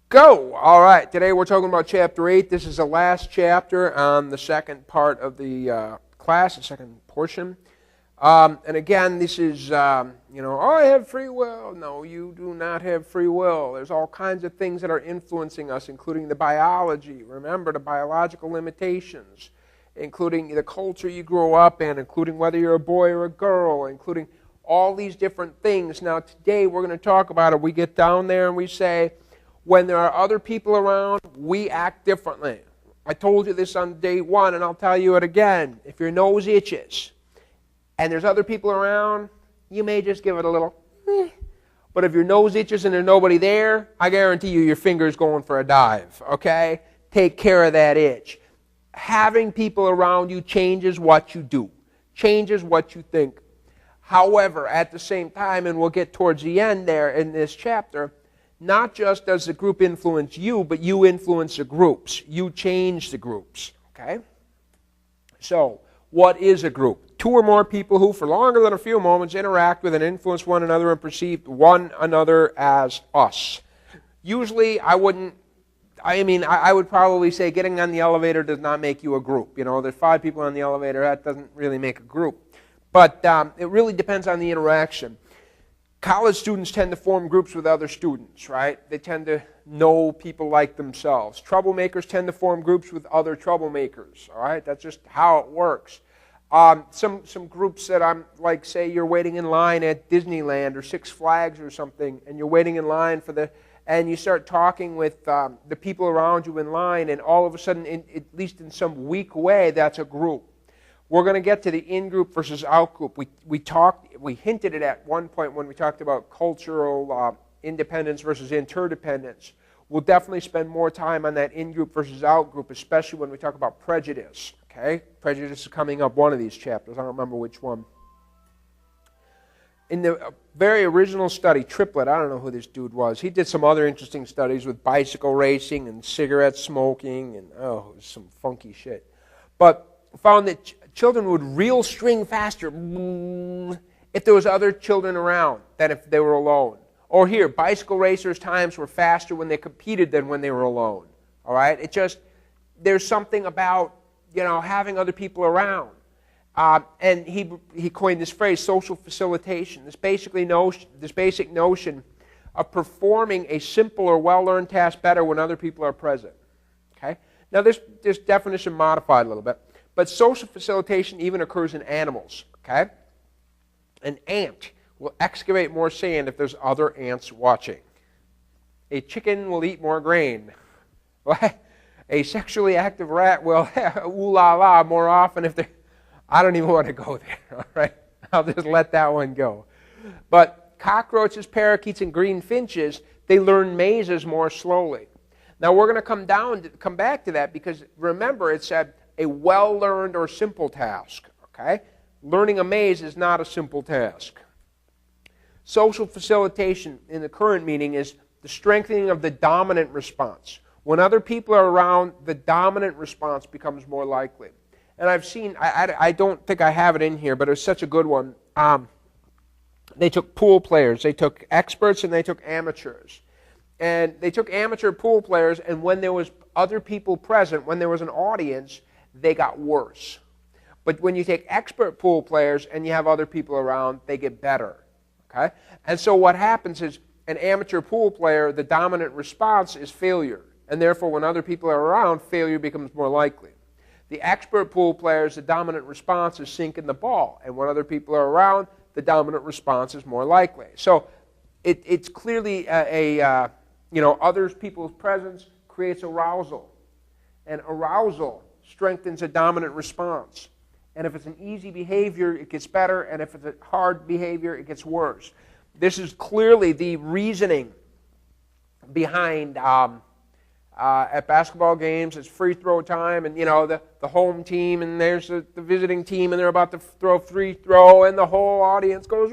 Go! All right, today we're talking about Chapter 8. This is the last chapter on the second part of the class, the second portion. And again, this is, oh, I have free will. No, you do not have free will. There's all kinds of things that are influencing us, including the biology. Remember, the biological limitations, including the culture you grow up in, including whether you're a boy or a girl, including all these different things. Now, today we're going to talk about it. We get down there and we say, when there are other people around, we act differently. I told you this on day one, and I'll tell you it again. If your nose itches and there's other people around, you may just give it a little, But if your nose itches and there's nobody there, I guarantee you your finger's going for a dive, okay? Take care of that itch. Having people around you changes what you do, changes what you think. However, at the same time, and we'll get towards the end there in this chapter, not just does the group influence you, but you influence the groups. You change the groups, okay? So, what is a group? Two or more people who, for longer than a few moments, interact with and influence one another and perceive one another as us. Usually, I would probably say getting on the elevator does not make you a group. You know, there's 5 people on the elevator, that doesn't really make a group. But it really depends on the interaction. College students tend to form groups with other students, right? They tend to know people like themselves. Troublemakers tend to form groups with other troublemakers, all right? That's just how it works. Some groups that I'm like, say you're waiting in line at Disneyland or Six Flags or something, and you're waiting in line and you start talking with the people around you in line, and all of a sudden, at least in some weak way, that's a group. We're going to get to the in-group versus out-group. We hinted it at one point when we talked about cultural independence versus interdependence. We'll definitely spend more time on that in-group versus out-group, especially when we talk about prejudice. Okay? Prejudice is coming up one of these chapters. I don't remember which one. In the very original study, Triplett, I don't know who this dude was. He did some other interesting studies with bicycle racing and cigarette smoking and, it was some funky shit. But found that children would reel string faster if there was other children around than if they were alone. Or here, bicycle racers' times were faster when they competed than when they were alone. All right? There's something about, having other people around. And he coined this phrase, social facilitation, this basic notion of performing a simple or well-learned task better when other people are present. Okay? Now, this definition modified a little bit. But social facilitation even occurs in animals, okay? An ant will excavate more sand if there's other ants watching. A chicken will eat more grain. A sexually active rat will ooh la la more often if they're... I don't even want to go there, all right? I'll just let that one go. But cockroaches, parakeets, and green finches, they learn mazes more slowly. Now, we're going to come back to that because, remember, it said a well-learned or simple task, okay? Learning a maze is not a simple task. Social facilitation in the current meaning is the strengthening of the dominant response. When other people are around, the dominant response becomes more likely. And I've seen, I don't think I have it in here, but it was such a good one. They took pool players, they took experts, and they took amateurs. And they took amateur pool players, and when there was other people present, when there was an audience, they got worse. But when you take expert pool players and you have other people around, they get better. Okay? And so what happens is an amateur pool player, the dominant response is failure. And therefore, when other people are around, failure becomes more likely. The expert pool players, the dominant response is sinking the ball. And when other people are around, the dominant response is more likely. So it's clearly other people's presence creates arousal. And arousal strengthens a dominant response. And if it's an easy behavior, it gets better. And if it's a hard behavior, it gets worse. This is clearly the reasoning behind at basketball games. It's free throw time, and the home team, and there's the visiting team, and they're about to throw free throw, and the whole audience goes,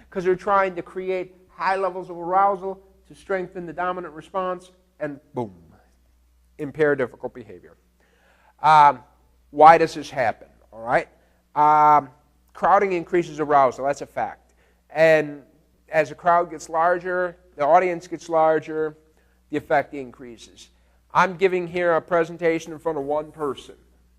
because they're trying to create high levels of arousal to strengthen the dominant response, and boom. Impair difficult behavior. Why does this happen? All right. Crowding increases arousal. That's a fact. And as a crowd gets larger, the audience gets larger, the effect increases. I'm giving here a presentation in front of one person.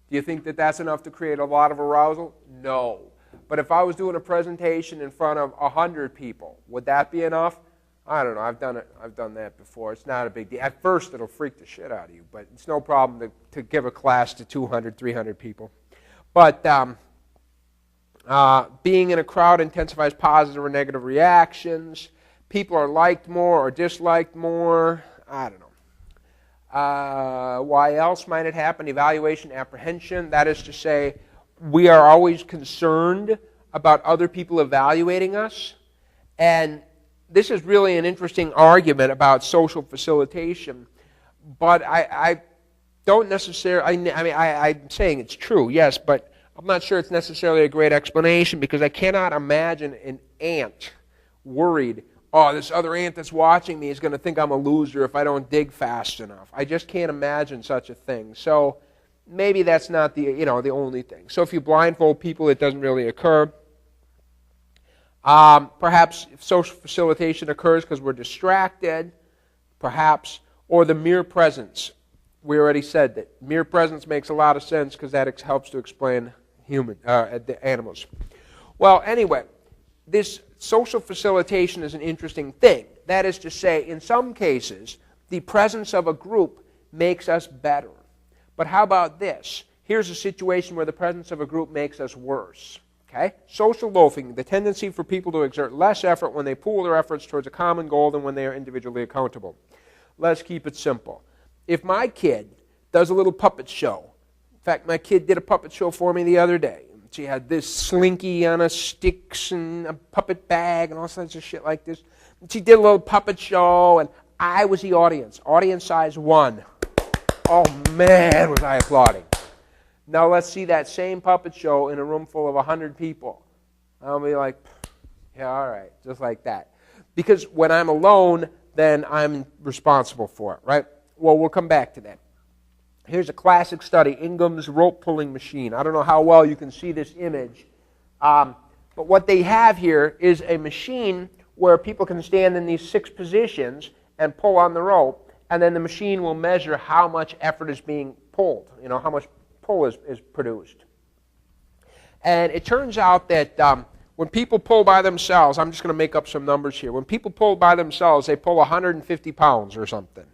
Do you think that that's enough to create a lot of arousal? No. But if I was doing a presentation in front of 100 people, would that be enough? I don't know. I've done that before. It's not a big deal. At first, it'll freak the shit out of you, but it's no problem to give a class to 200, 300 people. But being in a crowd intensifies positive or negative reactions. People are liked more or disliked more. I don't know. Why else might it happen? Evaluation, apprehension. That is to say, we are always concerned about other people evaluating us. And this is really an interesting argument about social facilitation. But I don't necessarily, I'm saying it's true, yes, but I'm not sure it's necessarily a great explanation because I cannot imagine an ant worried, oh, this other ant that's watching me is going to think I'm a loser if I don't dig fast enough. I just can't imagine such a thing. So maybe that's not the only thing. So if you blindfold people, it doesn't really occur. Perhaps if social facilitation occurs because we're distracted, perhaps, or the mere presence. We already said that mere presence makes a lot of sense because that helps to explain the animals. Well, anyway, this social facilitation is an interesting thing. That is to say, in some cases, the presence of a group makes us better. But how about this? Here's a situation where the presence of a group makes us worse. Okay? Social loafing, the tendency for people to exert less effort when they pool their efforts towards a common goal than when they are individually accountable. Let's keep it simple. If my kid does a little puppet show, in fact, my kid did a puppet show for me the other day. She had this slinky on a sticks and a puppet bag and all sorts of shit like this. And she did a little puppet show, and I was the audience. Audience size 1. Oh, man, was I applauding. Now let's see that same puppet show in a room full of 100 people. I'll be like, yeah, all right, just like that. Because when I'm alone, then I'm responsible for it, right? Well, we'll come back to that. Here's a classic study, Ingham's rope pulling machine. I don't know how well you can see this image, but what they have here is a machine where people can stand in these 6 positions and pull on the rope, and then the machine will measure how much effort is being pulled, how much pull is produced. And it turns out that when people pull by themselves, I'm just going to make up some numbers here. When people pull by themselves, they pull 150 pounds or something.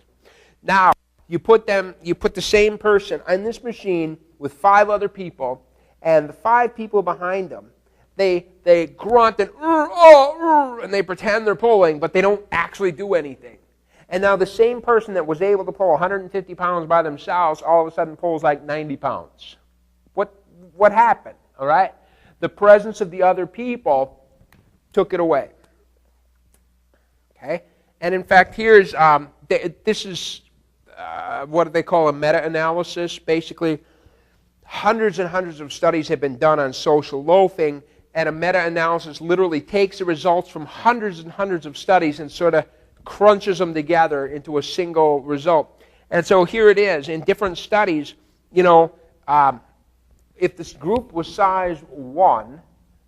Now, you put the same person on this machine with 5 other people, and the 5 people behind them, they grunt and they pretend they're pulling, but they don't actually do anything. And now the same person that was able to pull 150 pounds by themselves all of a sudden pulls like 90 pounds. What happened? All right? The presence of the other people took it away. Okay? And in fact, here's, this is what they call a meta-analysis. Basically, hundreds and hundreds of studies have been done on social loafing, and a meta-analysis literally takes the results from hundreds and hundreds of studies and sort of crunches them together into a single result. And so here it is. In different studies, if this group was size 1,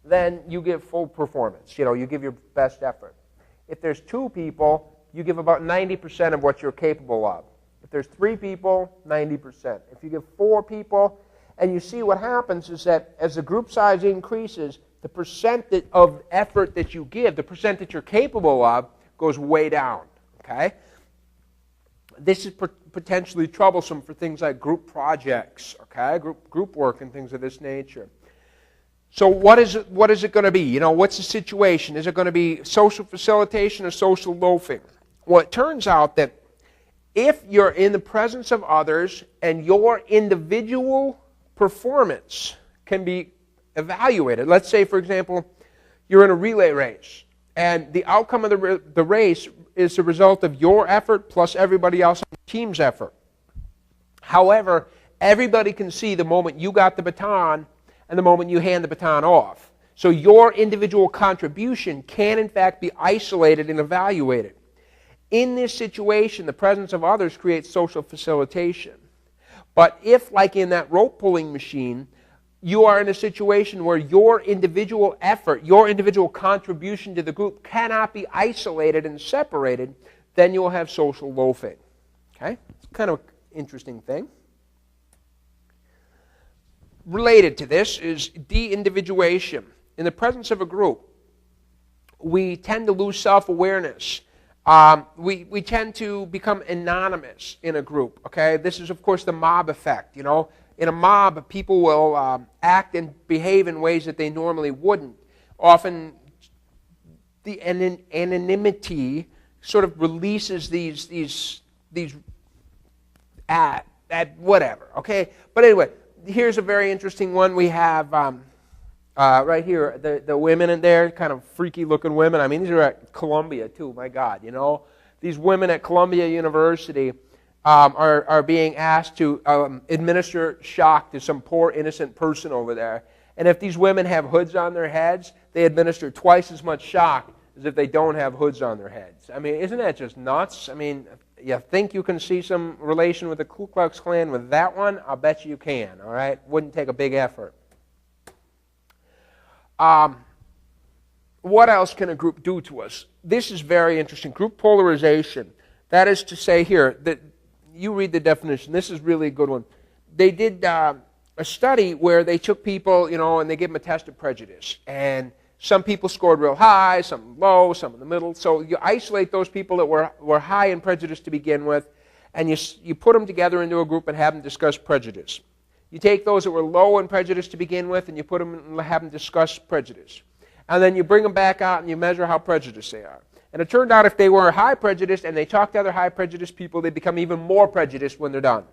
then you give full performance. You give your best effort. If there's 2 people, you give about 90% of what you're capable of. If there's 3 people, 90%. If you give 4 people, and you see what happens is that as the group size increases, the percent of effort that you give, the percent that you're capable of, goes way down, okay? This is potentially troublesome for things like group projects, okay? Group work and things of this nature. So what is it going to be? What's the situation? Is it going to be social facilitation or social loafing? Well, it turns out that if you're in the presence of others and your individual performance can be evaluated. Let's say, for example, you're in a relay race, and the outcome of the race is the result of your effort plus everybody else on the team's effort. However, everybody can see the moment you got the baton and the moment you hand the baton off. So your individual contribution can, in fact, be isolated and evaluated. In this situation, the presence of others creates social facilitation. But if, like in that rope pulling machine, you are in a situation where your individual effort, your individual contribution to the group cannot be isolated and separated, then you will have social loafing. Okay? It's kind of an interesting thing. Related to this is de-individuation. In the presence of a group, we tend to lose self-awareness. We tend to become anonymous in a group. Okay, this is of course the mob effect. You know, in a mob, people will act and behave in ways that they normally wouldn't. Often, the anonymity sort of releases these whatever. Okay, but anyway, here's a very interesting one. We have right here the women in there, kind of freaky looking women. I mean, these are at Columbia too. My God, you know, these women at Columbia University are being asked to administer shock to some poor innocent person over there. And if these women have hoods on their heads, they administer twice as much shock as if they don't have hoods on their heads. I mean, isn't that just nuts? I mean, you think you can see some relation with the Ku Klux Klan with that one? I'll bet you can, all right? Wouldn't take a big effort. What else can a group do to us? This is very interesting. Group polarization. That is to say here, that you read the definition. This is really a good one. They did a study where they took people, you know, and they gave them a test of prejudice. And some people scored real high, some low, some in the middle. So you isolate those people that were high in prejudice to begin with, and you put them together into a group and have them discuss prejudice. You take those that were low in prejudice to begin with, and you put them and have them discuss prejudice. And then you bring them back out and you measure how prejudiced they are. And it turned out if they were high prejudiced and they talked to other high prejudiced people, they become even more prejudiced when they're done.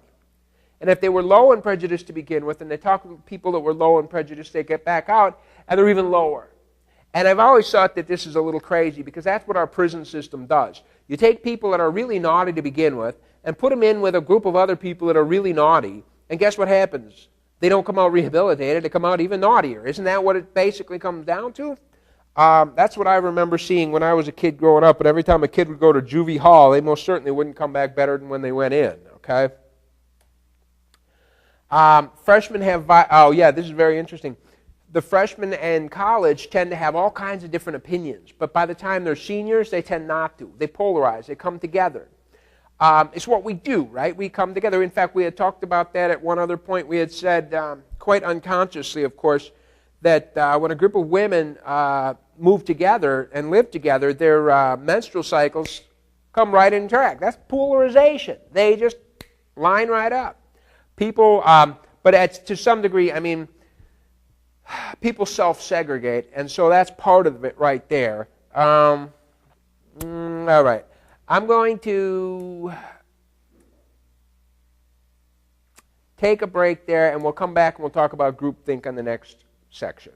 And if they were low in prejudice to begin with and they talk to people that were low in prejudice, they get back out and they're even lower. And I've always thought that this is a little crazy because that's what our prison system does. You take people that are really naughty to begin with and put them in with a group of other people that are really naughty, and guess what happens? They don't come out rehabilitated, they come out even naughtier. Isn't that what it basically comes down to? That's what I remember seeing when I was a kid growing up, but every time a kid would go to juvie hall, they most certainly wouldn't come back better than when they went in, okay? Freshmen have, oh yeah, this is very interesting. The freshmen in college tend to have all kinds of different opinions, but by the time they're seniors, they tend not to. They polarize, they come together. It's what we do, right? We come together. In fact, we had talked about that at one other point. We had said, quite unconsciously, of course, that when a group of women move together and live together, their menstrual cycles come right in track. That's polarization. They just line right up. People, but to some degree, I mean, people self-segregate, and so that's part of it right there. All right. I'm going to take a break there, and we'll come back and we'll talk about groupthink on the next section.